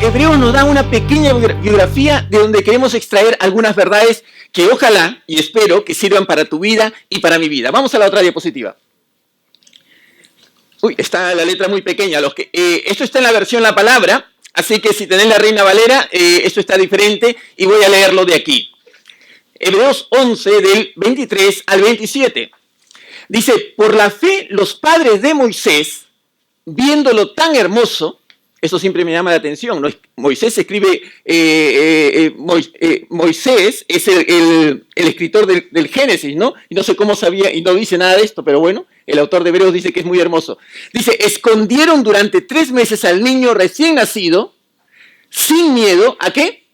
Hebreos nos da una pequeña biografía de donde queremos extraer algunas verdades que ojalá y espero que sirvan para tu vida y para mi vida. Vamos a la otra diapositiva. Uy, está la letra muy pequeña. Esto está en la versión La Palabra, así que si tenés la Reina Valera, esto está diferente y voy a leerlo de aquí. Hebreos 11, del 23 al 27. Dice, por la fe los padres de Moisés, viéndolo tan hermoso, eso siempre me llama la atención, ¿no? Moisés escribe, Moisés es el escritor del Génesis, ¿no? Y no sé cómo sabía, y no dice nada de esto, pero bueno, el autor de Hebreos dice que es muy hermoso. Dice, escondieron durante 3 meses al niño recién nacido, sin miedo, ¿a qué?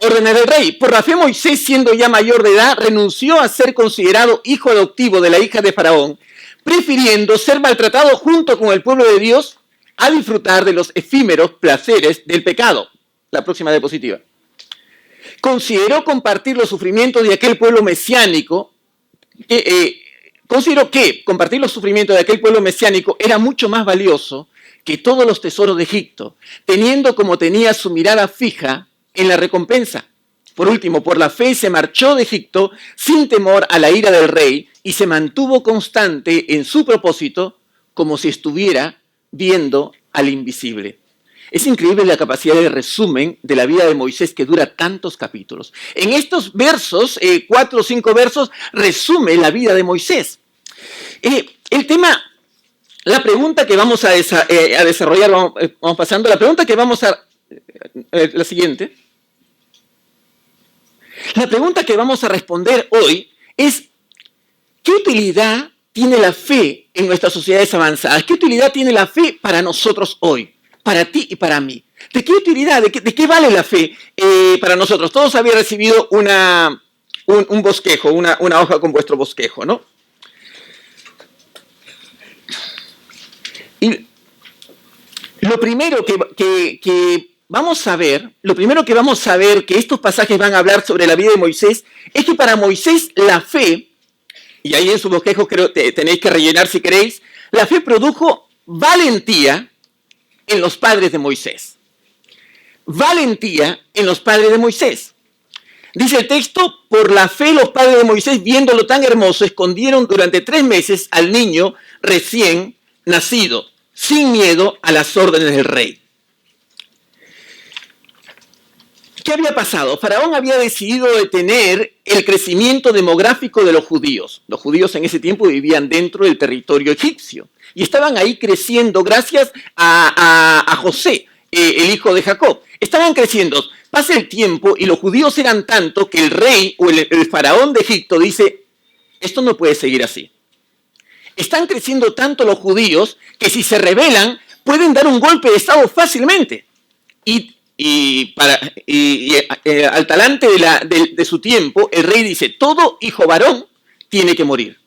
Órdenes del rey. Por la fe Moisés, siendo ya mayor de edad, renunció a ser considerado hijo adoptivo de la hija de Faraón, prefiriendo ser maltratado junto con el pueblo de Dios a disfrutar de los efímeros placeres del pecado. La próxima diapositiva. Consideró compartir los sufrimientos de aquel pueblo mesiánico, consideró que compartir los sufrimientos de aquel pueblo mesiánico era mucho más valioso que todos los tesoros de Egipto, teniendo como tenía su mirada fija en la recompensa. Por último, por la fe se marchó de Egipto sin temor a la ira del rey y se mantuvo constante en su propósito como si estuviera viendo al invisible. Es increíble la capacidad de resumen de la vida de Moisés que dura tantos capítulos. En estos versos, 4 o 5 versos, resume la vida de Moisés. El tema, la pregunta que vamos a desarrollar, vamos pasando, la pregunta que vamos a... la siguiente. La pregunta que vamos a responder hoy es, ¿qué utilidad tiene la fe en nuestras sociedades avanzadas? ¿Qué utilidad tiene la fe para nosotros hoy? Para ti y para mí. ¿De qué utilidad? ¿De qué vale la fe para nosotros? Todos habían recibido un bosquejo, una hoja con vuestro bosquejo, ¿no? Y lo primero que vamos a ver, que estos pasajes van a hablar sobre la vida de Moisés, es que para Moisés la fe, y ahí en su bosquejo tenéis que rellenar si queréis, la fe produjo valentía en los padres de Moisés. Valentía en los padres de Moisés. Dice el texto, por la fe los padres de Moisés, viéndolo tan hermoso, escondieron durante 3 meses al niño recién nacido, sin miedo a las órdenes del rey. ¿Qué había pasado? Faraón había decidido detener el crecimiento demográfico de los judíos. Los judíos en ese tiempo vivían dentro del territorio egipcio y estaban ahí creciendo gracias a José, el hijo de Jacob. Estaban creciendo. Pasa el tiempo y los judíos eran tanto que el rey o el faraón de Egipto dice, esto no puede seguir así. Están creciendo tanto los judíos que si se rebelan pueden dar un golpe de estado fácilmente. Y al talante de su tiempo, el rey dice, todo hijo varón tiene que morir.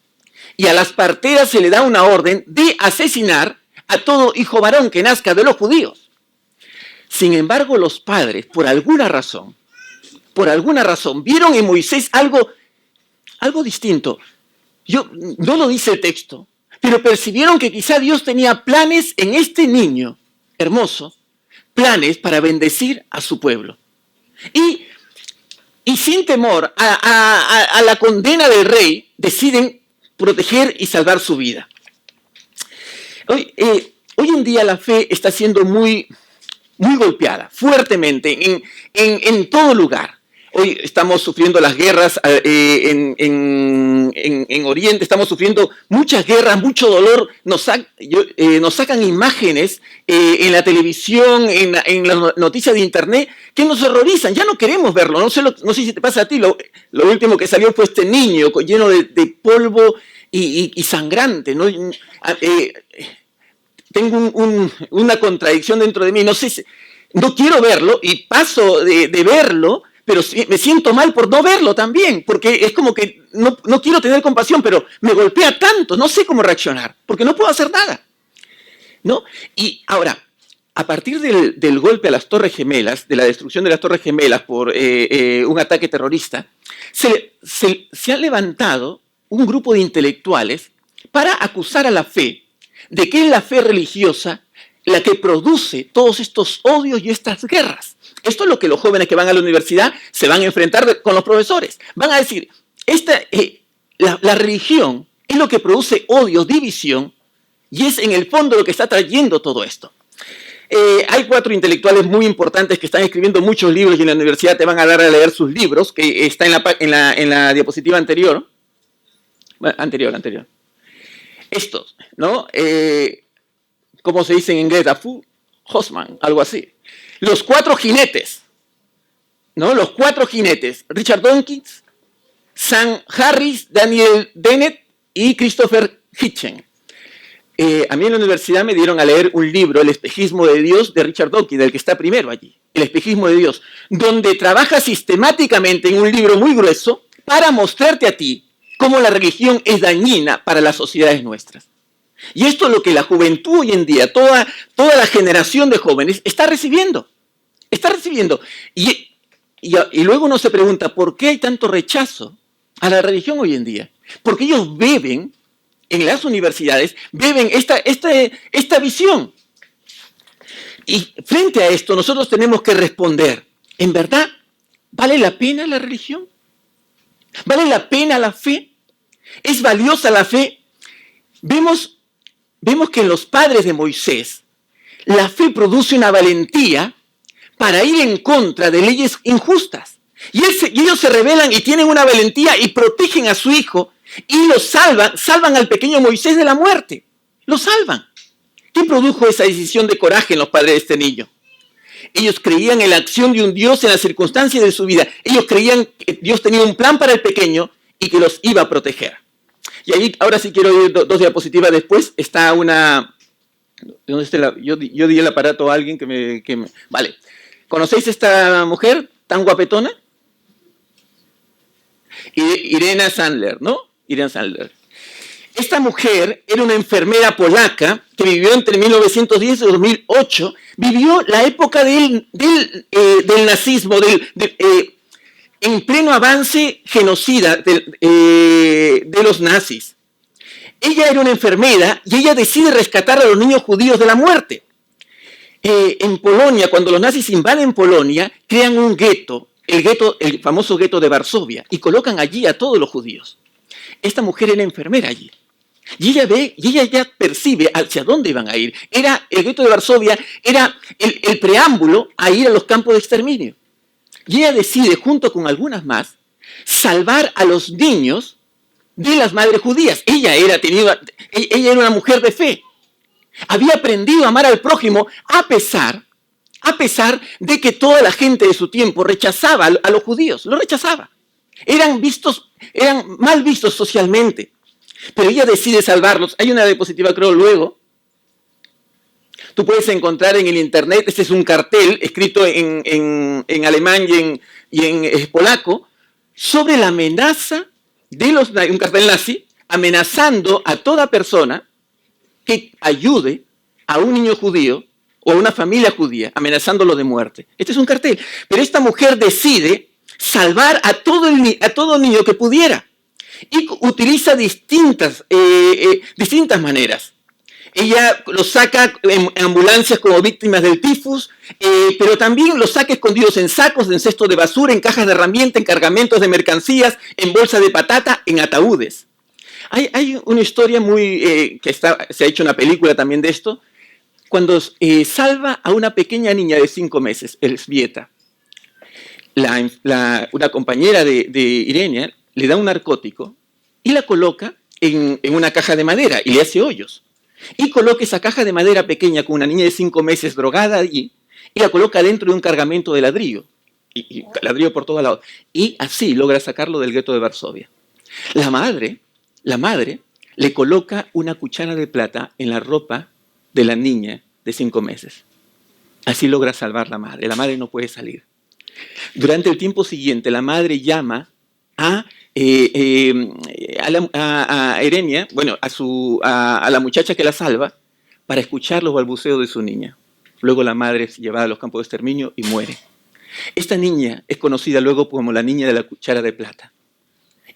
Y a las parteras se le da una orden de asesinar a todo hijo varón que nazca de los judíos. Sin embargo, los padres, por alguna razón, vieron en Moisés algo distinto. No lo dice el texto, pero percibieron que quizá Dios tenía planes en este niño hermoso, planes para bendecir a su pueblo. Y sin temor a la condena del rey, deciden proteger y salvar su vida. Hoy en día la fe está siendo muy golpeada, fuertemente, en todo lugar. Hoy estamos sufriendo las guerras en Oriente, estamos sufriendo muchas guerras, mucho dolor. Nos sacan imágenes en la televisión, en las noticias de internet, que nos horrorizan. Ya no queremos verlo. No sé si te pasa a ti. Lo último que salió fue este niño lleno de polvo y sangrante, ¿no? Tengo una contradicción dentro de mí. No quiero verlo y paso de verlo, pero me siento mal por no verlo también, porque es como que no quiero tener compasión, pero me golpea tanto, no sé cómo reaccionar, porque no puedo hacer nada, ¿no? Y ahora, a partir del golpe a las Torres Gemelas, de la destrucción de las Torres Gemelas por un ataque terrorista, se ha levantado un grupo de intelectuales para acusar a la fe de que la fe religiosa la que produce todos estos odios y estas guerras. Esto es lo que los jóvenes que van a la universidad se van a enfrentar con los profesores. Van a decir, la religión es lo que produce odio, división, y es en el fondo lo que está trayendo todo esto. Hay 4 intelectuales muy importantes que están escribiendo muchos libros y en la universidad te van a dar a leer sus libros, que está en la diapositiva anterior. Bueno, anterior. Estos, ¿no? ¿Cómo se dice en inglés? Afu, Hosman, algo así. Los 4 jinetes, ¿no? Los 4 jinetes. Richard Dawkins, Sam Harris, Daniel Dennett y Christopher Hitchens. A mí en la universidad me dieron a leer un libro, El espejismo de Dios, de Richard Dawkins, del que está primero allí. El espejismo de Dios, donde trabaja sistemáticamente en un libro muy grueso para mostrarte a ti cómo la religión es dañina para las sociedades nuestras. Y esto es lo que la juventud hoy en día, toda la generación de jóvenes está recibiendo. Está recibiendo. Y luego uno se pregunta, ¿por qué hay tanto rechazo a la religión hoy en día? Porque ellos beben, en las universidades, beben esta visión. Y frente a esto nosotros tenemos que responder, ¿en verdad vale la pena la religión? ¿Vale la pena la fe? ¿Es valiosa la fe? Vemos que en los padres de Moisés, la fe produce una valentía para ir en contra de leyes injustas. Y ellos se rebelan y tienen una valentía y protegen a su hijo y lo salvan al pequeño Moisés de la muerte. Lo salvan. ¿Qué produjo esa decisión de coraje en los padres de este niño? Ellos creían en la acción de un Dios en las circunstancias de su vida. Ellos creían que Dios tenía un plan para el pequeño y que los iba a proteger. Y ahí, ahora sí quiero ir 2 diapositivas después. Está una... ¿Dónde está yo di el aparato a alguien que me... Vale. ¿Conocéis esta mujer tan guapetona? Irena Sandler, ¿no? Irena Sandler. Esta mujer era una enfermera polaca que vivió entre 1910 y 2008. Vivió la época del nazismo, en pleno avance genocida de los nazis. Ella era una enfermera y ella decide rescatar a los niños judíos de la muerte. En Polonia, cuando los nazis invaden Polonia, crean un gueto, el famoso gueto de Varsovia, y colocan allí a todos los judíos. Esta mujer era enfermera allí. Y ella ya percibe hacia dónde iban a ir. El gueto de Varsovia era el preámbulo a ir a los campos de exterminio. Y ella decide, junto con algunas más, salvar a los niños de las madres judías. Ella era una mujer de fe. Había aprendido a amar al prójimo a pesar de que toda la gente de su tiempo rechazaba a los judíos. Lo rechazaba. Eran mal vistos socialmente. Pero ella decide salvarlos. Hay una diapositiva, creo, luego. Tú puedes encontrar en el internet, este es un cartel escrito en alemán y en polaco, sobre la amenaza un cartel nazi, amenazando a toda persona que ayude a un niño judío o a una familia judía, amenazándolo de muerte. Este es un cartel. Pero esta mujer decide salvar a todo niño que pudiera. Y utiliza distintas maneras. Ella los saca en ambulancias como víctimas del tifus, pero también los saca escondidos en sacos, en cestos de basura, en cajas de herramientas, en cargamentos de mercancías, en bolsas de patata, en ataúdes. Hay una historia se ha hecho una película también de esto, cuando salva a una pequeña niña de 5 meses, Elzbieta. Una compañera de Irene le da un narcótico y la coloca en una caja de madera y le hace hoyos. Y coloca esa caja de madera pequeña con una niña de 5 meses drogada allí y la coloca dentro de un cargamento de ladrillo. Y ladrillo por todos lados. Y así logra sacarlo del gueto de Varsovia. La madre le coloca una cuchara de plata en la ropa de la niña de 5 meses. Así logra salvar la madre. La madre no puede salir. Durante el tiempo siguiente, la madre llama a Irenia, a la muchacha que la salva, para escuchar los balbuceos de su niña. Luego la madre es llevada a los campos de exterminio y muere. Esta niña es conocida luego como la niña de la cuchara de plata.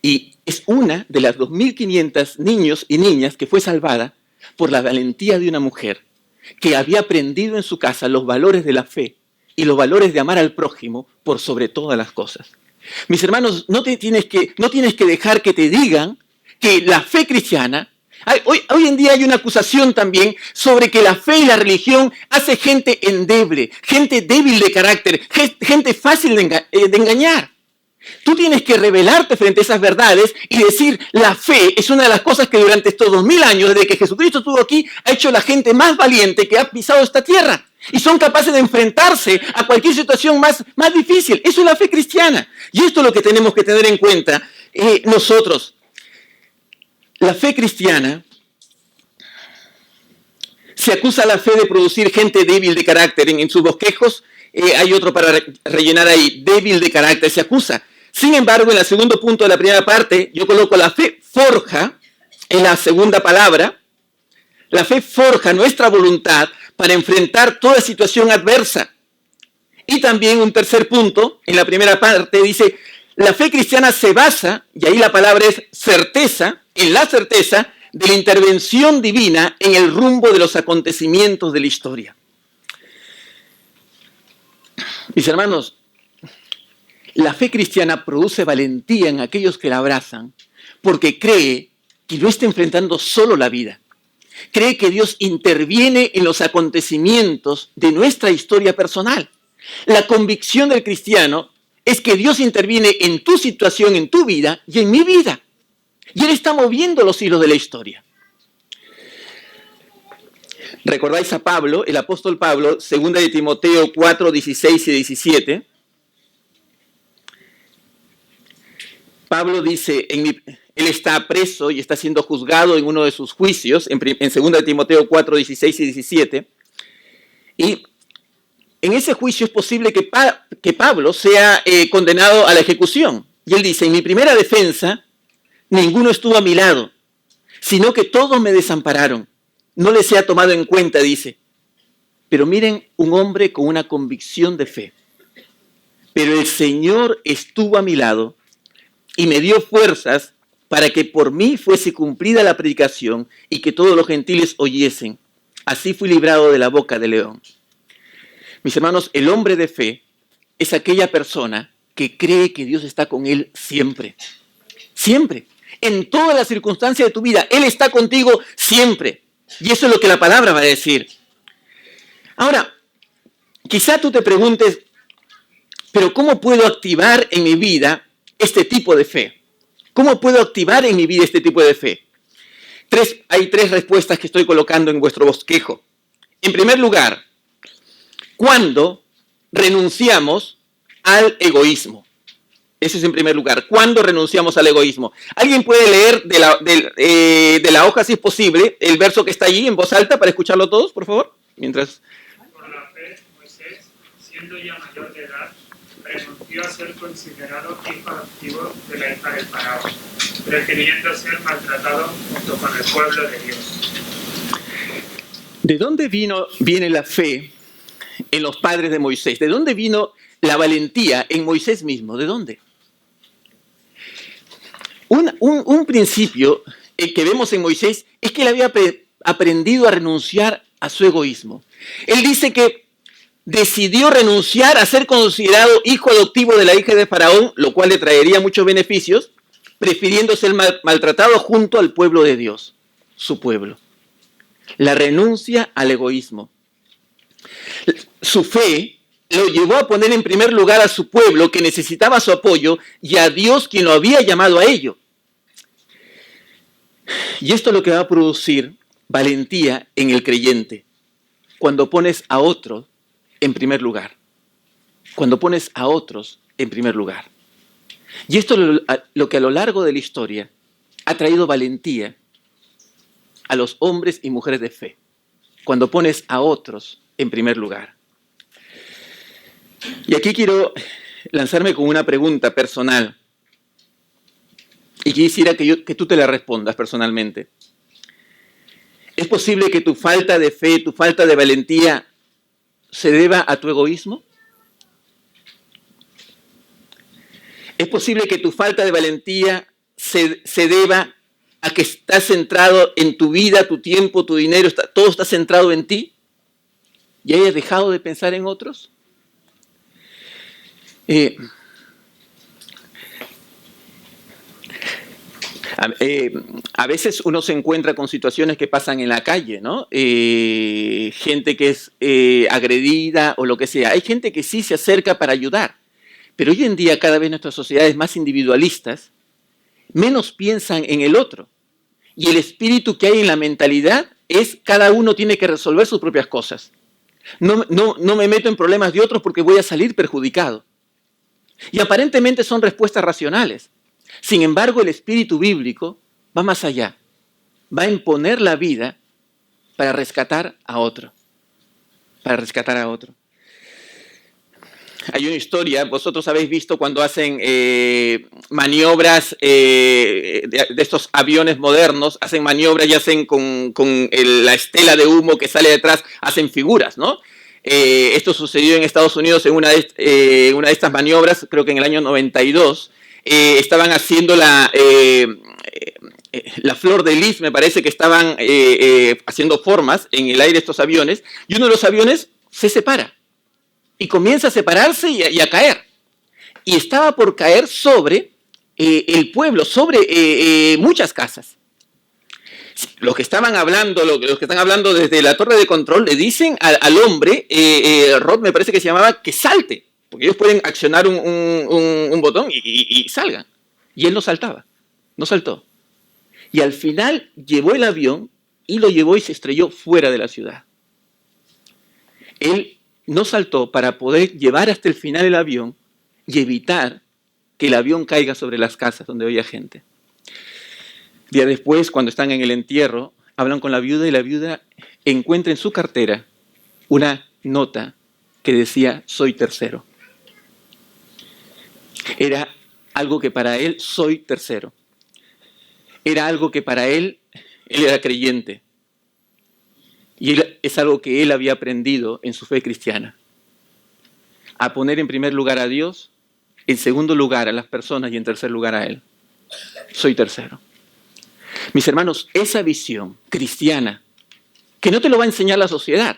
Y es una de las 2.500 niños y niñas que fue salvada por la valentía de una mujer que había aprendido en su casa los valores de la fe y los valores de amar al prójimo por sobre todas las cosas. Mis hermanos, no tienes que dejar que te digan que la fe cristiana, hoy en día hay una acusación también sobre que la fe y la religión hace gente endeble, gente débil de carácter, gente fácil de engañar. Tú tienes que rebelarte frente a esas verdades y decir, la fe es una de las cosas que durante estos 2000 años, desde que Jesucristo estuvo aquí, ha hecho la gente más valiente que ha pisado esta tierra. Y son capaces de enfrentarse a cualquier situación más difícil. Eso es la fe cristiana. Y esto es lo que tenemos que tener en cuenta nosotros. La fe cristiana se acusa a la fe de producir gente débil de carácter. En sus bosquejos hay otro para rellenar ahí, débil de carácter, se acusa. Sin embargo, en el segundo punto de la primera parte, yo coloco la fe forja, en la segunda palabra, la fe forja nuestra voluntad para enfrentar toda situación adversa. Y también un tercer punto, en la primera parte, dice, la fe cristiana se basa, y ahí la palabra es certeza, en la certeza de la intervención divina en el rumbo de los acontecimientos de la historia. Mis hermanos, la fe cristiana produce valentía en aquellos que la abrazan porque cree que no está enfrentando solo la vida. Cree que Dios interviene en los acontecimientos de nuestra historia personal. La convicción del cristiano es que Dios interviene en tu situación, en tu vida y en mi vida. Y Él está moviendo los hilos de la historia. ¿Recordáis a Pablo, el apóstol Pablo, 2 de Timoteo 4, 16 y 17? Pablo dice, él está preso y está siendo juzgado en uno de sus juicios, en 2 de Timoteo 4, 16 y 17. Y en ese juicio es posible que Pablo sea condenado a la ejecución. Y él dice, en mi primera defensa, ninguno estuvo a mi lado, sino que todos me desampararon. No les he tomado en cuenta, dice. Pero miren, un hombre con una convicción de fe. Pero el Señor estuvo a mi lado y me dio fuerzas para que por mí fuese cumplida la predicación y que todos los gentiles oyesen. Así fui librado de la boca del león. Mis hermanos, el hombre de fe es aquella persona que cree que Dios está con él siempre. Siempre. En todas las circunstancias de tu vida, Él está contigo siempre. Y eso es lo que la palabra va a decir. Ahora, quizá tú te preguntes, pero ¿cómo puedo activar en mi vida este tipo de fe? ¿Cómo puedo activar en mi vida este tipo de fe? Hay tres respuestas que estoy colocando en vuestro bosquejo. En primer lugar, ¿cuándo renunciamos al egoísmo? Eso es en primer lugar. ¿Cuándo renunciamos al egoísmo? ¿Alguien puede leer de la hoja, si es posible, el verso que está allí en voz alta para escucharlo todos, por favor? Mientras... Por la fe, Moisés, siendo ya mayor de edad, renunció a ser considerado hijo adoptivo de la hija del faraón, prefiriendo ser maltratado junto con el pueblo de Dios. ¿De dónde viene la fe en los padres de Moisés? ¿De dónde vino la valentía en Moisés mismo? ¿De dónde? Un principio que vemos en Moisés es que él había aprendido a renunciar a su egoísmo. Él dice que decidió renunciar a ser considerado hijo adoptivo de la hija de Faraón, lo cual le traería muchos beneficios, prefiriendo ser maltratado junto al pueblo de Dios, su pueblo. La renuncia al egoísmo. Su fe lo llevó a poner en primer lugar a su pueblo que necesitaba su apoyo y a Dios quien lo había llamado a ello. Y esto es lo que va a producir valentía en el creyente. Cuando pones a otros en primer lugar. Cuando pones a otros en primer lugar. Y esto es lo que a lo largo de la historia ha traído valentía a los hombres y mujeres de fe. Cuando pones a otros en primer lugar. Y aquí quiero lanzarme con una pregunta personal. Y quisiera que tú te la respondas personalmente. ¿Es posible que tu falta de fe, tu falta de valentía se deba a tu egoísmo? ¿Es posible que tu falta de valentía se deba a que estás centrado en tu vida, tu tiempo, tu dinero, todo está centrado en ti? y hayas dejado de pensar en otros? A veces uno se encuentra con situaciones que pasan en la calle, ¿no? Gente que es agredida o lo que sea. Hay gente que sí se acerca para ayudar, pero hoy en día cada vez nuestras sociedades más individualistas menos piensan en el otro. Y el espíritu que hay en la mentalidad es cada uno tiene que resolver sus propias cosas. No me meto en problemas de otros porque voy a salir perjudicado. Y aparentemente son respuestas racionales. Sin embargo, el espíritu bíblico va más allá. Va a imponer la vida para rescatar a otro. Para rescatar a otro. Hay una historia, vosotros habéis visto cuando hacen maniobras de estos aviones modernos, hacen maniobras y hacen con la estela de humo que sale detrás, hacen figuras, ¿no? Esto sucedió en Estados Unidos en una de estas maniobras, creo que en el año 92. Estaban haciendo la flor de lis, me parece que estaban haciendo formas en el aire estos aviones, y uno de los aviones se separa y comienza a separarse y a caer. Y estaba por caer sobre el pueblo, sobre muchas casas. Los que estaban hablando, los que están hablando desde la torre de control, le dicen al hombre, Rod me parece que se llamaba, que salte. Porque ellos pueden accionar un botón y salgan. Y él no saltaba, no saltó. Y al final llevó el avión y lo llevó y se estrelló fuera de la ciudad. Él no saltó para poder llevar hasta el final el avión y evitar que el avión caiga sobre las casas donde había gente. Días después, cuando están en el entierro, hablan con la viuda y la viuda encuentra en su cartera una nota que decía, soy tercero. Era algo que para él, soy tercero. Era algo que para él era creyente. Y es algo que él había aprendido en su fe cristiana. A poner en primer lugar a Dios, en segundo lugar a las personas y en tercer lugar a él. Soy tercero. Mis hermanos, esa visión cristiana, que no te lo va a enseñar la sociedad.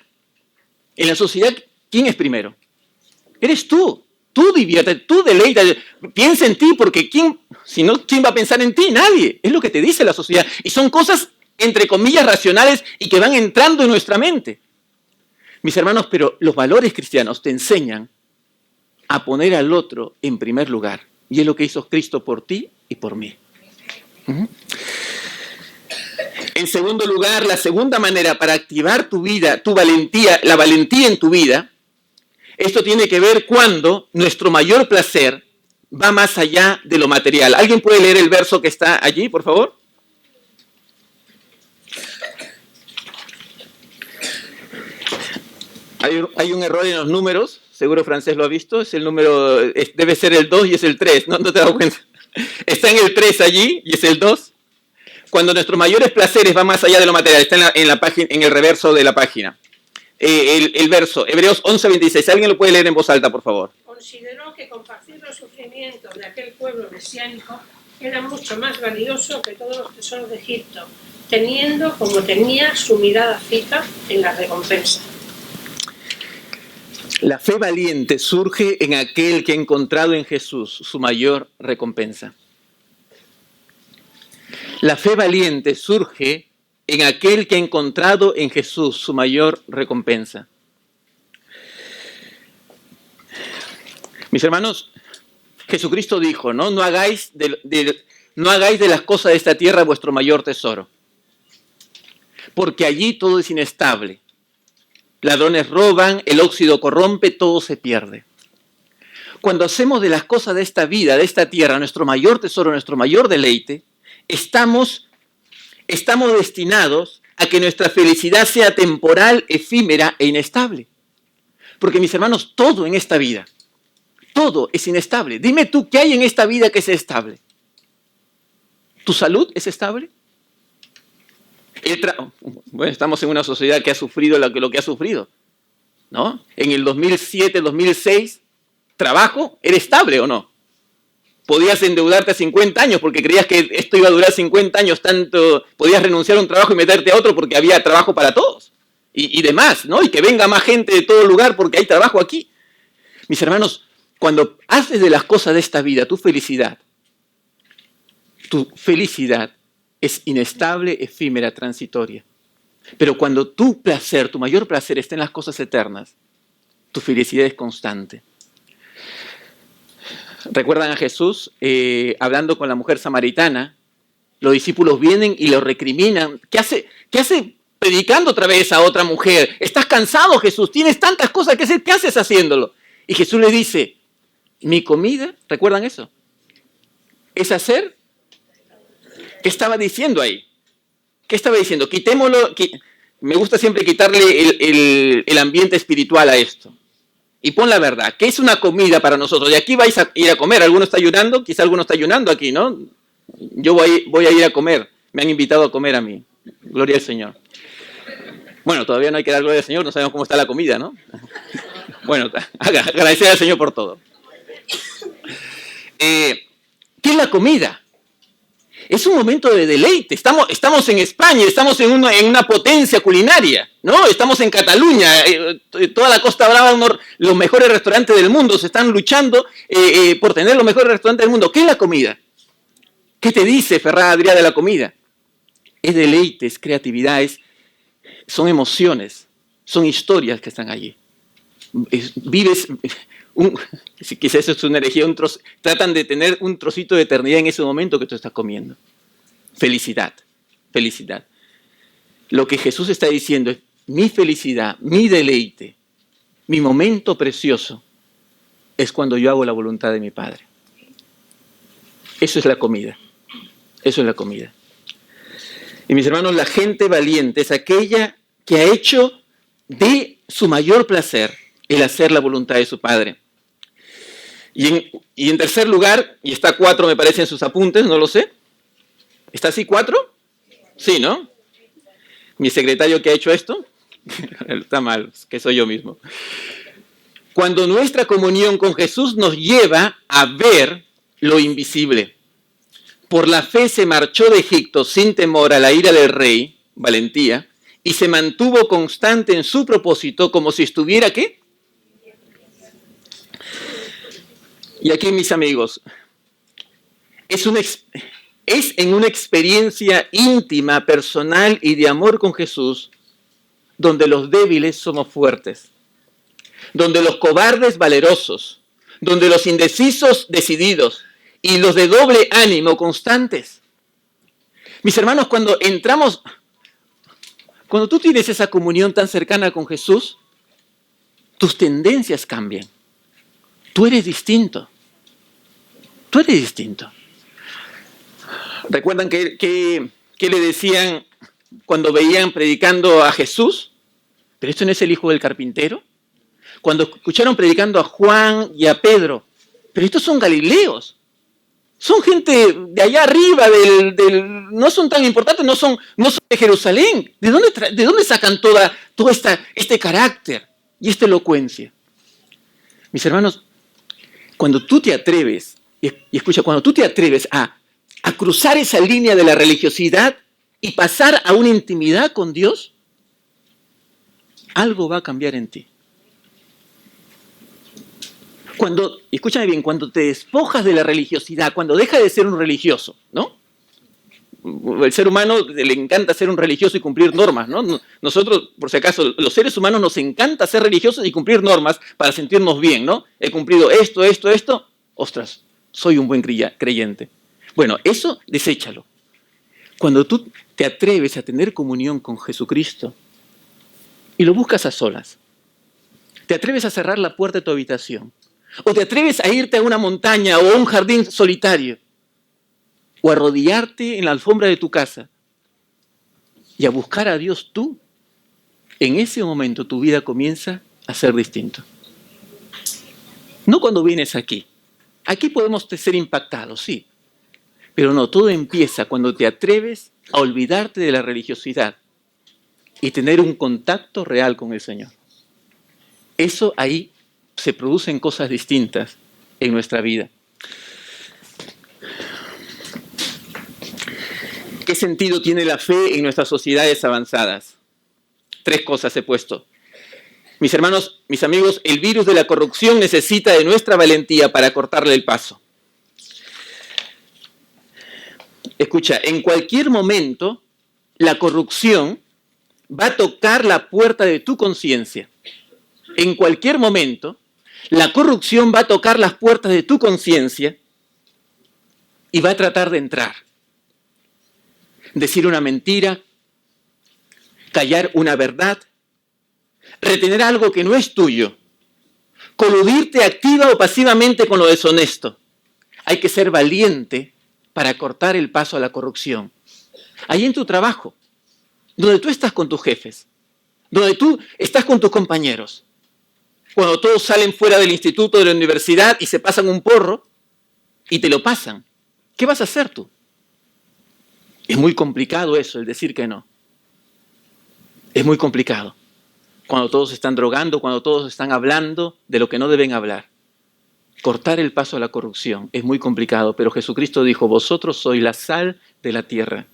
En la sociedad, ¿quién es primero? Eres tú. Tú diviértete, tú deleítate, piensa en ti, porque ¿quién va a pensar en ti? Nadie. Es lo que te dice la sociedad. Y son cosas, entre comillas, racionales y que van entrando en nuestra mente. Mis hermanos, pero los valores cristianos te enseñan a poner al otro en primer lugar. Y es lo que hizo Cristo por ti y por mí. En segundo lugar, la segunda manera para activar tu vida, tu valentía, la valentía en tu vida, esto tiene que ver cuando nuestro mayor placer va más allá de lo material. ¿Alguien puede leer el verso que está allí, por favor? Hay un error en los números, seguro Francés lo ha visto, es el número, debe ser el 2 y es el 3, ¿no te has dado cuenta? Está en el 3 allí y es el 2. Cuando nuestros mayores placeres van más allá de lo material, está en la página, en el reverso de la página. El verso, Hebreos 11:26. ¿Alguien lo puede leer en voz alta, por favor? Consideró que compartir los sufrimientos de aquel pueblo mesiánico era mucho más valioso que todos los tesoros de Egipto, teniendo como tenía su mirada fija en la recompensa. La fe valiente surge en aquel que ha encontrado en Jesús su mayor recompensa. La fe valiente surge en aquel que ha encontrado en Jesús su mayor recompensa. Mis hermanos, Jesucristo dijo, no hagáis de las cosas de esta tierra vuestro mayor tesoro, porque allí todo es inestable. Ladrones roban, el óxido corrompe, todo se pierde. Cuando hacemos de las cosas de esta vida, de esta tierra, nuestro mayor tesoro, nuestro mayor deleite, estamos destinados a que nuestra felicidad sea temporal, efímera e inestable. Porque, mis hermanos, todo en esta vida, todo es inestable. Dime tú, ¿qué hay en esta vida que es estable? ¿Tu salud es estable? Bueno, estamos en una sociedad que ha sufrido lo que ha sufrido, ¿no? En el 2007, 2006, ¿trabajo era estable o no? Podías endeudarte a 50 años porque creías que esto iba a durar 50 años, tanto podías renunciar a un trabajo y meterte a otro porque había trabajo para todos. y demás, ¿no? Y que venga más gente de todo lugar porque hay trabajo aquí. Mis hermanos, cuando haces de las cosas de esta vida tu felicidad es inestable, efímera, transitoria. Pero cuando tu placer, tu mayor placer está en las cosas eternas, tu felicidad es constante. ¿Recuerdan a Jesús hablando con la mujer samaritana? Los discípulos vienen y lo recriminan. ¿Qué hace predicando otra vez a otra mujer? ¿Estás cansado, Jesús? Tienes tantas cosas que hacer. ¿Qué haces haciéndolo? Y Jesús le dice, mi comida, ¿recuerdan eso? Es hacer. ¿Qué estaba diciendo ahí? ¿Qué estaba diciendo? Quitémoslo. Me gusta siempre quitarle el ambiente espiritual a esto. Y pon la verdad, ¿qué es una comida para nosotros? De aquí vais a ir a comer. ¿Alguno está ayunando? Quizá alguno está ayunando aquí, ¿no? Yo voy a ir a comer. Me han invitado a comer a mí. Gloria al Señor. Bueno, todavía no hay que dar gloria al Señor, no sabemos cómo está la comida, ¿no? Bueno, agradecer al Señor por todo. ¿Qué es la comida? Es un momento de deleite. Estamos en España, estamos en una potencia culinaria, ¿no? Estamos en Cataluña, toda la Costa Brava, los mejores restaurantes del mundo, se están luchando por tener los mejores restaurantes del mundo. ¿Qué es la comida? ¿Qué te dice Ferran Adrià de la comida? Es deleite, es creatividad, son emociones, son historias que están allí. Vives, quizás eso es una herejía, tratan de tener un trocito de eternidad en ese momento que tú estás comiendo. Felicidad, felicidad. Lo que Jesús está diciendo es, mi felicidad, mi deleite, mi momento precioso, es cuando yo hago la voluntad de mi Padre. Eso es la comida, eso es la comida. Y mis hermanos, la gente valiente es aquella que ha hecho de su mayor placer el hacer la voluntad de su Padre. Y en tercer lugar, y está 4 me parece en sus apuntes, no lo sé. ¿Está así 4? Sí, ¿no? Mi secretario que ha hecho esto, está mal, que soy yo mismo. Cuando nuestra comunión con Jesús nos lleva a ver lo invisible. Por la fe se marchó de Egipto sin temor a la ira del rey, valentía, y se mantuvo constante en su propósito como si estuviera, ¿qué? Y aquí, mis amigos, es en una experiencia íntima, personal y de amor con Jesús donde los débiles somos fuertes, donde los cobardes valerosos, donde los indecisos decididos y los de doble ánimo constantes. Mis hermanos, cuando tú tienes esa comunión tan cercana con Jesús, tus tendencias cambian. Tú eres distinto. Tú eres distinto. ¿Recuerdan qué le decían cuando veían predicando a Jesús? ¿Pero esto no es el hijo del carpintero? Cuando escucharon predicando a Juan y a Pedro, pero estos son galileos. Son gente de allá arriba, no son tan importantes, no son de Jerusalén. ¿De dónde sacan todo este carácter y esta elocuencia? Mis hermanos, cuando tú te atreves, y escucha, cuando tú te atreves a cruzar esa línea de la religiosidad y pasar a una intimidad con Dios, algo va a cambiar en ti. Escúchame bien, cuando te despojas de la religiosidad, cuando dejas de ser un religioso, ¿no? El ser humano le encanta ser un religioso y cumplir normas, ¿no? Nosotros, por si acaso, los seres humanos nos encanta ser religiosos y cumplir normas para sentirnos bien, ¿no? He cumplido esto, ostras, soy un buen creyente. Bueno, eso deséchalo. Cuando tú te atreves a tener comunión con Jesucristo y lo buscas a solas, te atreves a cerrar la puerta de tu habitación, o te atreves a irte a una montaña o a un jardín solitario, o a arrodillarte en la alfombra de tu casa y a buscar a Dios tú, en ese momento tu vida comienza a ser distinto. No cuando vienes aquí. Aquí podemos ser impactados, sí. Pero no, todo empieza cuando te atreves a olvidarte de la religiosidad y tener un contacto real con el Señor. Eso ahí se producen cosas distintas en nuestra vida. ¿Qué sentido tiene la fe en nuestras sociedades avanzadas? 3 cosas he puesto. Mis hermanos, mis amigos, el virus de la corrupción necesita de nuestra valentía para cortarle el paso. Escucha, en cualquier momento la corrupción va a tocar la puerta de tu conciencia. En cualquier momento la corrupción va a tocar las puertas de tu conciencia y va a tratar de entrar. Decir una mentira, callar una verdad, retener algo que no es tuyo, coludirte activa o pasivamente con lo deshonesto. Hay que ser valiente para cortar el paso a la corrupción. Ahí en tu trabajo, donde tú estás con tus jefes, donde tú estás con tus compañeros, cuando todos salen fuera del instituto, de la universidad y se pasan un porro y te lo pasan, ¿qué vas a hacer tú? Es muy complicado eso, el decir que no. Es muy complicado. Cuando todos están drogando, cuando todos están hablando de lo que no deben hablar. Cortar el paso a la corrupción es muy complicado, pero Jesucristo dijo, vosotros sois la sal de la tierra.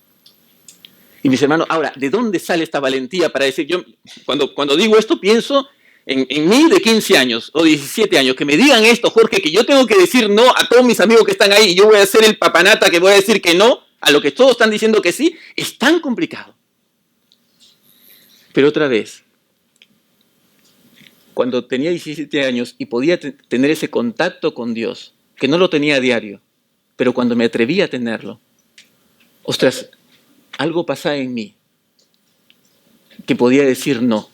Y mis hermanos, ahora, ¿de dónde sale esta valentía para decir? Yo cuando digo esto pienso en mí de 15 años o 17 años, que me digan esto, Jorge, que yo tengo que decir no a todos mis amigos que están ahí y yo voy a ser el papanata que voy a decir que no a lo que todos están diciendo que sí, es tan complicado. Pero otra vez, cuando tenía 17 años y podía tener ese contacto con Dios, que no lo tenía a diario, pero cuando me atreví a tenerlo, ostras, algo pasaba en mí, que podía decir no,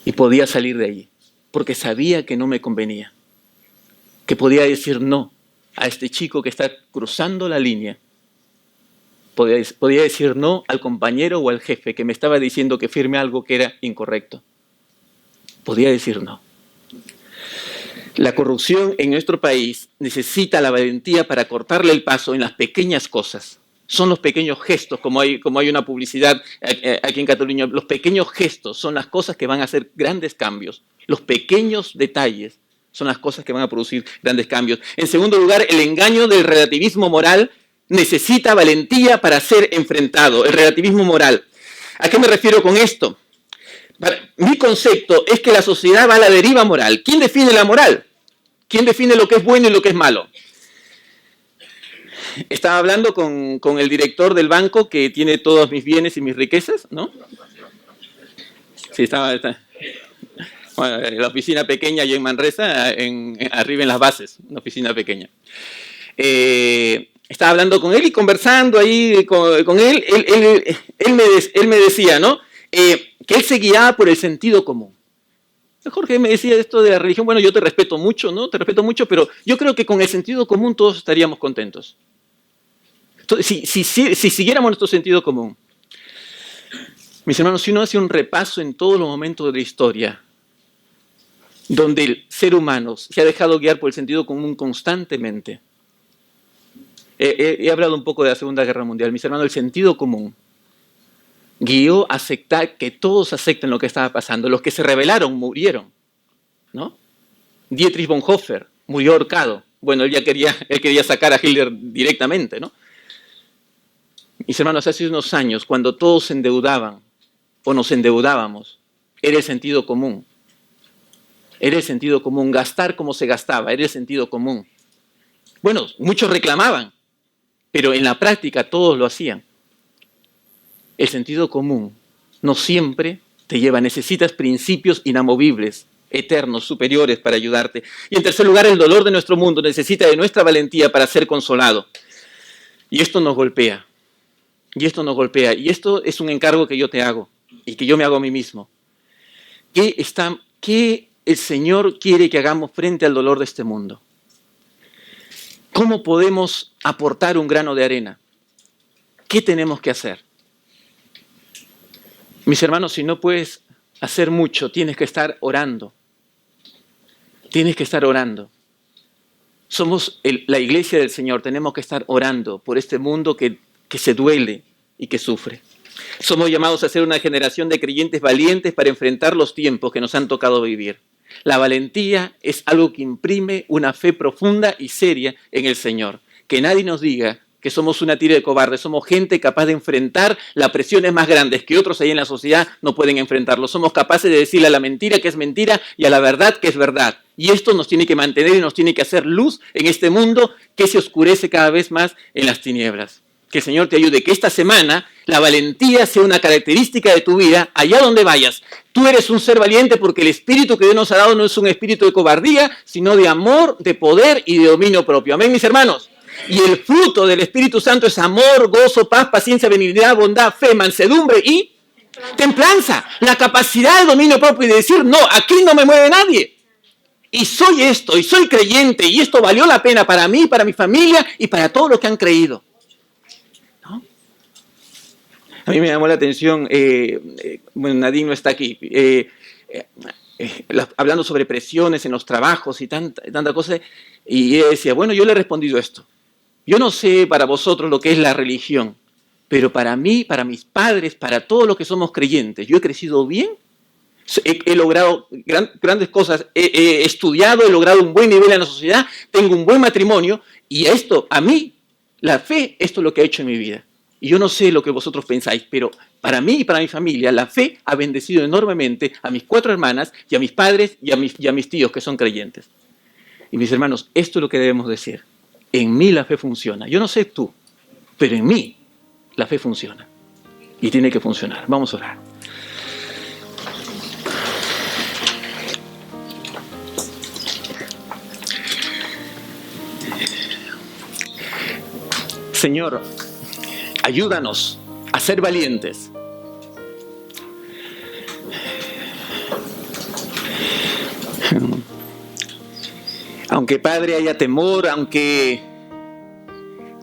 y podía salir de allí, porque sabía que no me convenía, que podía decir no a este chico que está cruzando la línea, podía decir no al compañero o al jefe que me estaba diciendo que firme algo que era incorrecto. Podía decir no. La corrupción en nuestro país necesita la valentía para cortarle el paso en las pequeñas cosas. Son los pequeños gestos, como hay una publicidad aquí en Cataluña, los pequeños gestos son las cosas que van a hacer grandes cambios. Los pequeños detalles son las cosas que van a producir grandes cambios. En segundo lugar, el engaño del relativismo moral necesita valentía para ser enfrentado. El relativismo moral. ¿A qué me refiero con esto? Mi concepto es que la sociedad va a la deriva moral. ¿Quién define la moral? ¿Quién define lo que es bueno y lo que es malo? Estaba hablando con el director del banco que tiene todos mis bienes y mis riquezas, ¿no? Sí, estaba bueno, la oficina pequeña yo en Manresa, arriba en las bases, una oficina pequeña. Estaba hablando con él y conversando ahí con él. Él me decía, ¿no? Que él se guiaba por el sentido común. Jorge me decía esto de la religión, bueno, yo te respeto mucho, ¿no? Te respeto mucho, pero yo creo que con el sentido común todos estaríamos contentos. Entonces, si siguiéramos nuestro sentido común. Mis hermanos, si uno hace un repaso en todos los momentos de la historia, donde el ser humano se ha dejado guiar por el sentido común constantemente. He hablado un poco de la Segunda Guerra Mundial. Mis hermanos, el sentido común guió a aceptar que todos acepten lo que estaba pasando. Los que se rebelaron murieron, ¿no? Dietrich Bonhoeffer murió ahorcado. Bueno, él quería sacar a Hitler directamente, ¿no? Mis hermanos, hace unos años, cuando todos se endeudaban o nos endeudábamos, era el sentido común. Era el sentido común. Gastar como se gastaba, era el sentido común. Bueno, muchos reclamaban, pero en la práctica todos lo hacían. El sentido común no siempre te lleva, necesitas principios inamovibles, eternos, superiores para ayudarte. Y en tercer lugar, el dolor de nuestro mundo necesita de nuestra valentía para ser consolado. Y esto nos golpea. Y esto nos golpea. Y esto es un encargo que yo te hago y que yo me hago a mí mismo. ¿Qué el Señor quiere que hagamos frente al dolor de este mundo? ¿Cómo podemos aportar un grano de arena? ¿Qué tenemos que hacer? Mis hermanos, si no puedes hacer mucho, tienes que estar orando. Tienes que estar orando. Somos la iglesia del Señor, tenemos que estar orando por este mundo que se duele y que sufre. Somos llamados a ser una generación de creyentes valientes para enfrentar los tiempos que nos han tocado vivir. La valentía es algo que imprime una fe profunda y seria en el Señor. Que nadie nos diga que somos una tira de cobardes, somos gente capaz de enfrentar las presiones más grandes que otros ahí en la sociedad no pueden enfrentarlo. Somos capaces de decirle a la mentira que es mentira y a la verdad que es verdad. Y esto nos tiene que mantener y nos tiene que hacer luz en este mundo que se oscurece cada vez más en las tinieblas. Que el Señor te ayude, que esta semana la valentía sea una característica de tu vida, allá donde vayas. Tú eres un ser valiente porque el espíritu que Dios nos ha dado no es un espíritu de cobardía, sino de amor, de poder y de dominio propio. Amén, mis hermanos. Y el fruto del Espíritu Santo es amor, gozo, paz, paciencia, benignidad, bondad, fe, mansedumbre y templanza. La capacidad de dominio propio y de decir, no, aquí no me mueve nadie. Y soy esto, y soy creyente, y esto valió la pena para mí, para mi familia y para todos los que han creído. ¿No? A mí me llamó la atención, bueno, Nadine no está aquí, hablando sobre presiones en los trabajos y tanta cosa, y ella decía, bueno, yo le he respondido esto. Yo no sé para vosotros lo que es la religión, pero para mí, para mis padres, para todos los que somos creyentes, yo he crecido bien, he logrado grandes cosas, he estudiado, he logrado un buen nivel en la sociedad, tengo un buen matrimonio, y esto, a mí, la fe, esto es lo que ha hecho en mi vida. Y yo no sé lo que vosotros pensáis, pero para mí y para mi familia, la fe ha bendecido enormemente a mis 4 hermanas y a mis padres y a mis tíos que son creyentes. Y mis hermanos, esto es lo que debemos decir. En mí la fe funciona. Yo no sé tú, pero en mí la fe funciona. Y tiene que funcionar. Vamos a orar. Señor, ayúdanos a ser valientes. Aunque, Padre, haya temor, aunque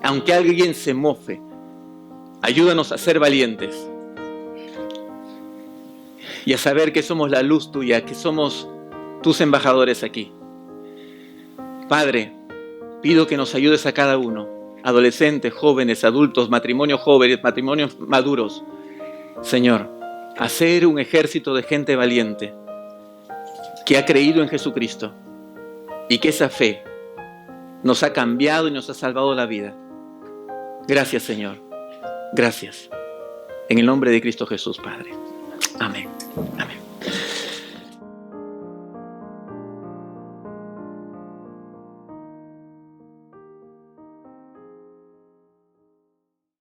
alguien se mofe, ayúdanos a ser valientes y a saber que somos la luz tuya, que somos tus embajadores aquí. Padre, pido que nos ayudes a cada uno, adolescentes, jóvenes, adultos, matrimonios jóvenes, matrimonios maduros, Señor, a ser un ejército de gente valiente que ha creído en Jesucristo. Y que esa fe nos ha cambiado y nos ha salvado la vida. Gracias, Señor. Gracias. En el nombre de Cristo Jesús, Padre. Amén.